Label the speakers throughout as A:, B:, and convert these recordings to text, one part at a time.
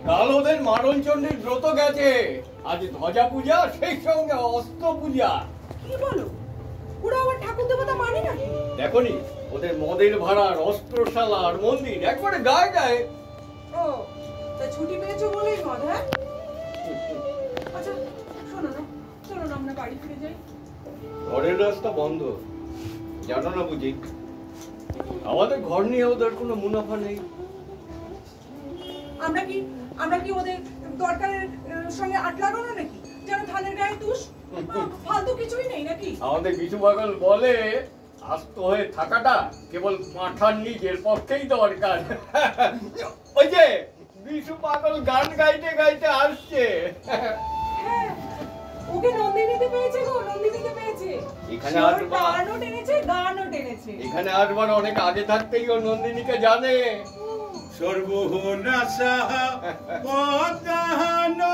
A: কাল ওদের মারণচণ্ডীর ব্রত গেছে, আজ ধ্বজা পূজা, সেই সঙ্গে অস্ত্র পূজা।
B: কি বলো, ওরা আবার ঠাকুর দেবতা মানে নাকি?
A: দেখনি ওদের মদের ভাড়ার, অস্ত্রশালা আর মন্দির একবারে গায়ে গায়ে।
B: ও, তা ছুটি পেয়েছো বলেই মদ? হ্যাঁ, আচ্ছা শোনো না, চলো না আমরা বাড়ি ফিরে যাই।
A: ঘরের রাস্তা বন্ধ, জানো না বুঝি? আমাদের ঘর নিয়ে ওদের কোনো মুনাফা নেই।
B: আমরা কি ওদের দরকারের সঙ্গে আট লাগানো নাকি? যেন ধানের গায়ে তুষ, ফালতু কিছুই নেই নাকি?
A: আমাদের বিশু পাগল বলে আস্ত হয়ে থাকাটা কেবল মাথার নিজের পক্ষেই দরকার। ওই যে বিশু পাগল গান গাইতে গাইতে আসছে।
B: হ্যাঁ, ওকে নন্দিনীতে পেয়েছে গো, নন্দিনীতে পেয়েছে।
A: এখানে
B: গানও টেনেছে।
A: এখানে আসবার অনেক আগে থাকতেই ও নন্দিনীকে জানে।
C: সর্বনাশা পদ্মানদী।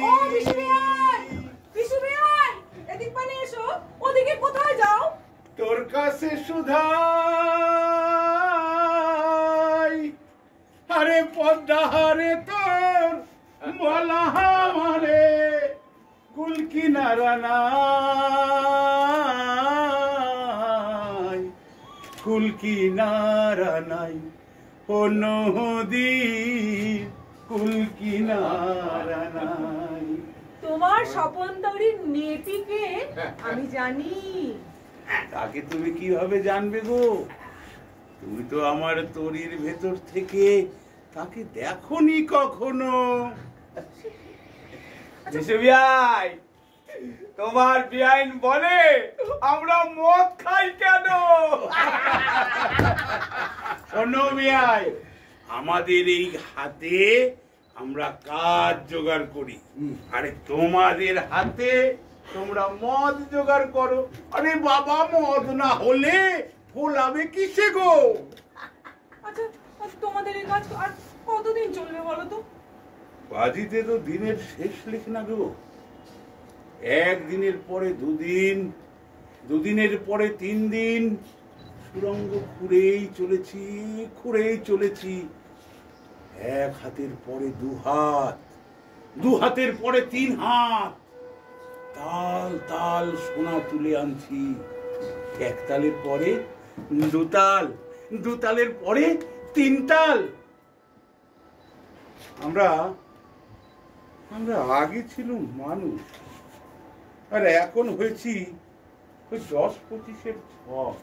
B: ও বিশু ভাই, এদিক পানে এসো। ওদিকে কোথায় যাও?
C: তোর কাছে সুধাই, আরে পদ্মাহারে তোর বলা আমারে কুল কিনারা নাই, কুল কিনারা নাই, ও নদী কুল কিনারা নাই।
B: তোমার স্বপনতরীর নেতিকে আমি জানি।
C: তাকে তুমি কিভাবে জানবে গো? তুমি তো আমার তরির ভেতর থেকে তাকে দেখোনি কখনো।
D: ভাই, তোমার বিআইন বলে আমরা মদ খাই কেন?
C: শোনো বিয়াই, আমাদের এই হাতে আমরা কাজ জোগাড় করি, আরে তোমাদের হাতে তোমরা মদ জোগাড় করো। আরে বাবা, মদ না হলে ফোলাবে কিসে গো?
B: আচ্ছা, তোমাদের এই কাজ আর কতদিন চলবে বলো তো?
C: বাজিতে তো দিনের শেষ লেখ না গো। একদিনের পরে দুদিন, দুদিনের পরে 3 দিন, সুরঙ্গ খুঁড়েই চলেছি। এক হাতের পরে 2 হাত, 2 হাতের পরে 3 হাত, তাল তাল সোনা তুলে আনছি। 1 তালের পরে 2 তাল, 2 তালের পরে 3 তাল। আমরা আগে ছিলাম মানুষ, আর এখন হয়েছি ওই 10-25-এর ছক।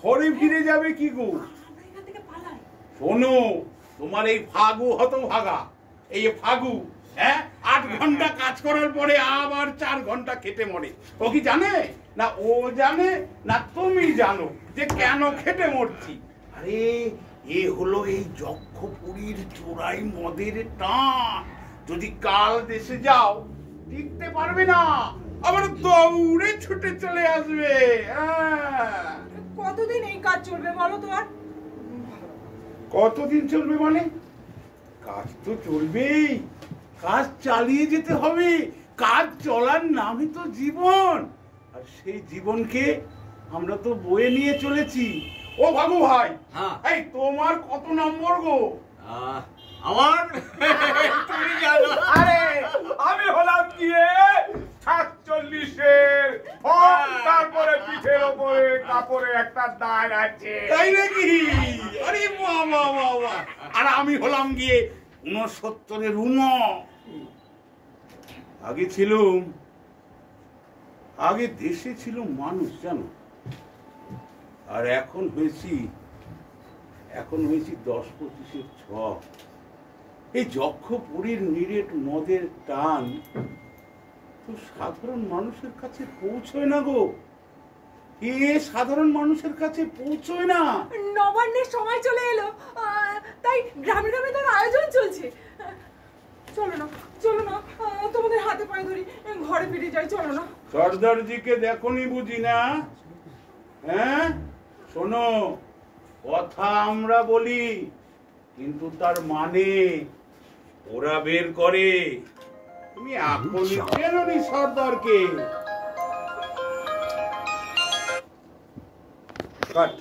C: ঘরে ফিরে যাবে কি গো? শোনো, তোমার এই ফাগু হতভাগা, এই ফাগু, হ্যাঁ, 8 ঘন্টা কাজ করার পরে আবার 4 ঘন্টা খেটে মরে। ও কি জানে না? ও জানে না তুমি জানো যে কেন খেটে মরছি? আরে এ হলো এই যক্ষপুরীর চোরাই মদের টান। যদি কাল দেশে যাও টিকতে পারবে না, আবার দৌড়ে ছুটে চলে আসবে।
B: কতদিন এই কাজ চলবে বলো তো? আর
C: কতদিন চলবে মানে? কাজ তো চলবেই, কাজ চালিয়ে যেতে হবে। কাজ চলার নামই তো জীবন, আর সেই জীবনকে আমরা তো বয়ে নিয়ে চলেছি। ও বাবু ভাই, এই তোমার কত নম্বর গো?
A: আমার তুমি জানো।
D: আরে আমি হলাম গিয়ে 47-এর, তারপরে পিঠের ওপরে কাপড়ে একটা দাগ আছে।
C: তাই নাকি? আরে বাবা, আর আমি হলাম গিয়ে 69-এর উমা। আগে দেশে ছিল মানুষ জানো, আর এখন হয়েছি 10-25-এর ছক। এই যক্ষপুরীর নিরেট মদের টান তো সাধারণ মানুষের কাছে পৌঁছয় না গো। সাধারণ মানুষের কাছে পৌঁছয় না।
B: নবান্নের সময় চলে এলো, তাই গ্রামে গ্রামে তার আয়োজন চলছে। চলো না, তোমাদের হাতে পায়ে ধরি, ঘরে ফিরে যাই। চলো না।
C: সর্দারজিকে দেখনি বুঝি না? হ্যাঁ, শোনো, কথা আমরা বলি, কিন্তু তার মানে ওরা বের করে। তুমি আপনি চেননি সর্দারকে? কাট